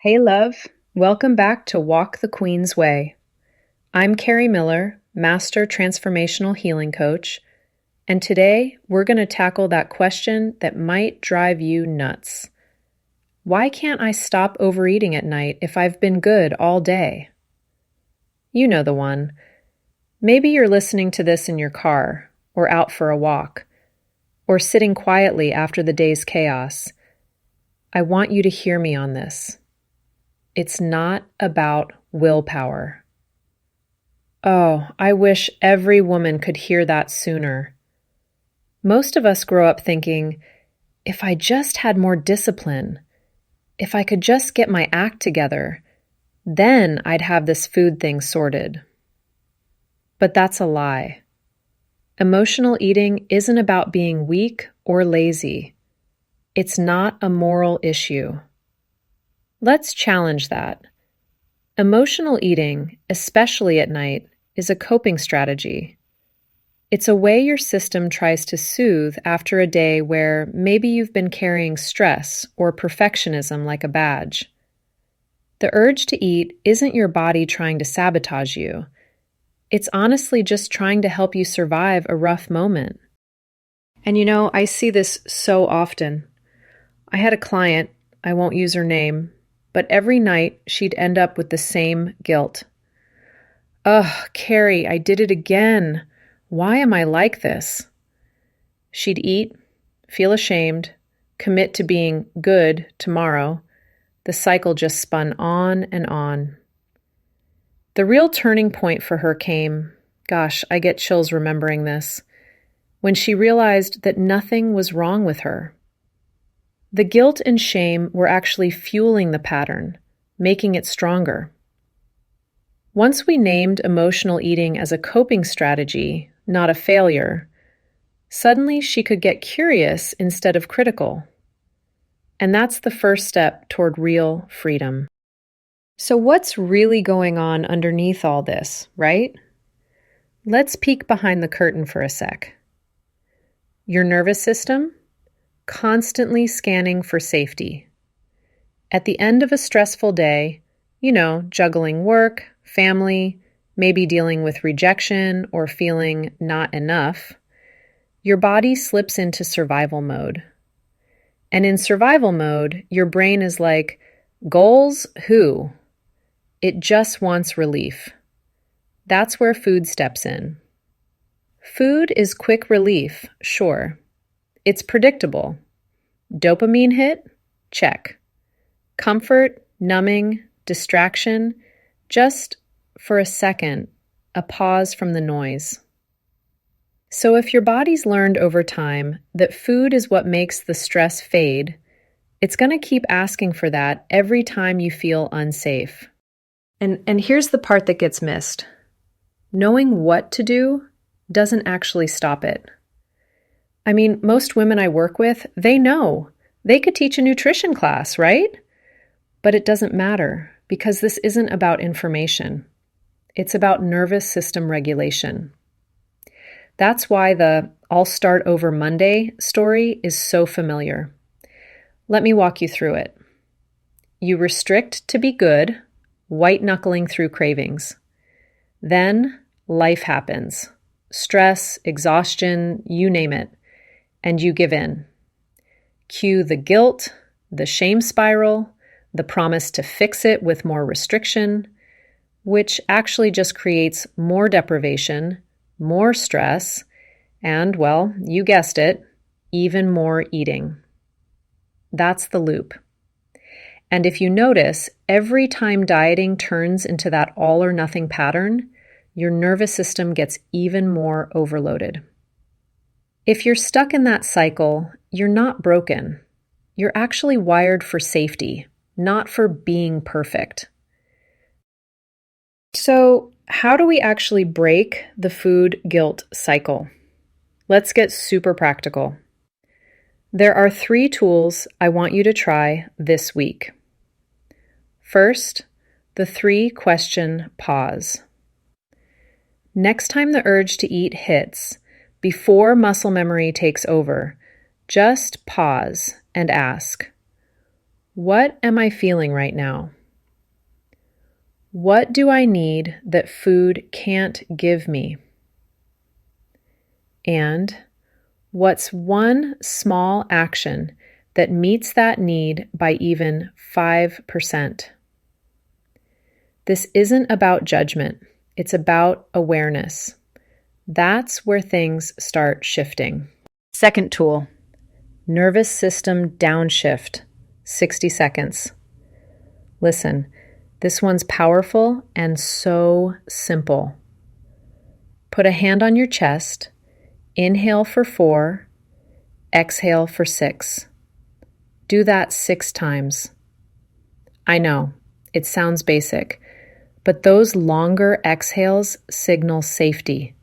Hey, love. Welcome back to Walk the Queen's Way. I'm Karrie Miller, Master Transformational Healing Coach, and today we're going to tackle that question that might drive you nuts. Why can't I stop overeating at night if I've been good all day? You know the one. Maybe you're listening to this in your car, or out for a walk, or sitting quietly after the day's chaos. I want you to hear me on this. It's not about willpower. Oh, I wish every woman could hear that sooner. Most of us grow up thinking, if I just had more discipline, if I could just get my act together, then I'd have this food thing sorted. But that's a lie. Emotional eating isn't about being weak or lazy. It's not a moral issue. Let's challenge that. Emotional eating, especially at night, is a coping strategy. It's a way your system tries to soothe after a day where maybe you've been carrying stress or perfectionism like a badge. The urge to eat isn't your body trying to sabotage you. It's honestly just trying to help you survive a rough moment. And I see this so often. I had a client, I won't use her name, but every night she'd end up with the same guilt. Ugh, Karrie, I did it again. Why am I like this? She'd eat, feel ashamed, commit to being good tomorrow. The cycle just spun on and on. The real turning point for her came, gosh, I get chills remembering this, when she realized that nothing was wrong with her. The guilt and shame were actually fueling the pattern, making it stronger. Once we named emotional eating as a coping strategy, not a failure, suddenly she could get curious instead of critical. And that's the first step toward real freedom. So what's really going on underneath all this, right? Let's peek behind the curtain for a sec. Your nervous system? Constantly scanning for safety. At the end of a stressful day, juggling work, family, maybe dealing with rejection or feeling not enough, your body slips into survival mode. And in survival mode, your brain is like, goals, who? It just wants relief. That's where food steps in. Food is quick relief, sure. It's predictable. Dopamine hit? Check. Comfort, numbing, distraction, just for a second, a pause from the noise. So if your body's learned over time that food is what makes the stress fade, it's going to keep asking for that every time you feel unsafe. And here's the part that gets missed. Knowing what to do doesn't actually stop it. I mean, most women I work with, they know. They could teach a nutrition class, right? But it doesn't matter because this isn't about information. It's about nervous system regulation. That's why the "I'll start over Monday" story is so familiar. Let me walk you through it. You restrict to be good, white-knuckling through cravings. Then life happens. Stress, exhaustion, you name it. And you give in. Cue the guilt, the shame spiral, the promise to fix it with more restriction, which actually just creates more deprivation, more stress, and, well, you guessed it, even more eating. That's the loop. And if you notice, every time dieting turns into that all or nothing pattern, your nervous system gets even more overloaded. If you're stuck in that cycle, you're not broken. You're actually wired for safety, not for being perfect. So, how do we actually break the food guilt cycle? Let's get super practical. There are 3 tools I want you to try this week. First, the 3-question pause. Next time the urge to eat hits, before muscle memory takes over, just pause and ask, What am I feeling right now? What do I need that food can't give me? And what's one small action that meets that need by even 5%? This isn't about judgment. It's about awareness. That's where things start shifting. Second tool, nervous system downshift, 60 seconds. Listen, this one's powerful and so simple. Put a hand on your chest, inhale for 4, exhale for 6. Do that 6 times. I know, it sounds basic, but those longer exhales signal safety.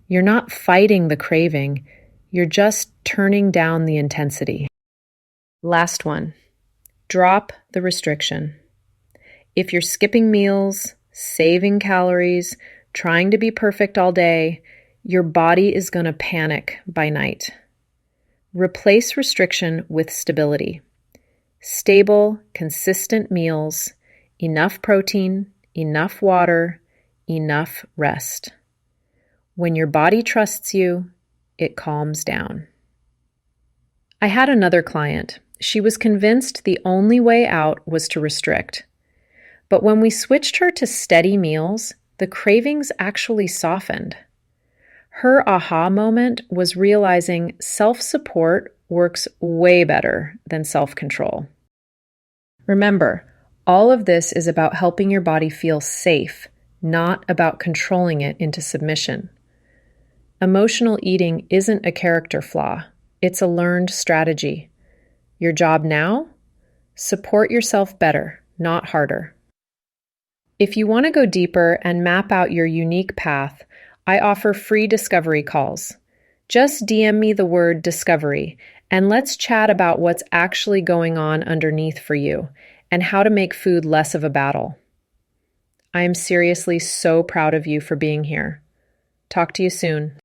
You're not fighting the craving, you're just turning down the intensity. Last one, drop the restriction. If you're skipping meals, saving calories, trying to be perfect all day, your body is going to panic by night. Replace restriction with stability. Stable, consistent meals, enough protein, enough water, enough rest. When your body trusts you, it calms down. I had another client. She was convinced the only way out was to restrict. But when we switched her to steady meals, the cravings actually softened. Her aha moment was realizing self-support works way better than self-control. Remember, all of this is about helping your body feel safe, not about controlling it into submission. Emotional eating isn't a character flaw. It's a learned strategy. Your job now? Support yourself better, not harder. If you want to go deeper and map out your unique path, I offer free discovery calls. Just DM me the word discovery, and let's chat about what's actually going on underneath for you and how to make food less of a battle. I am seriously so proud of you for being here. Talk to you soon.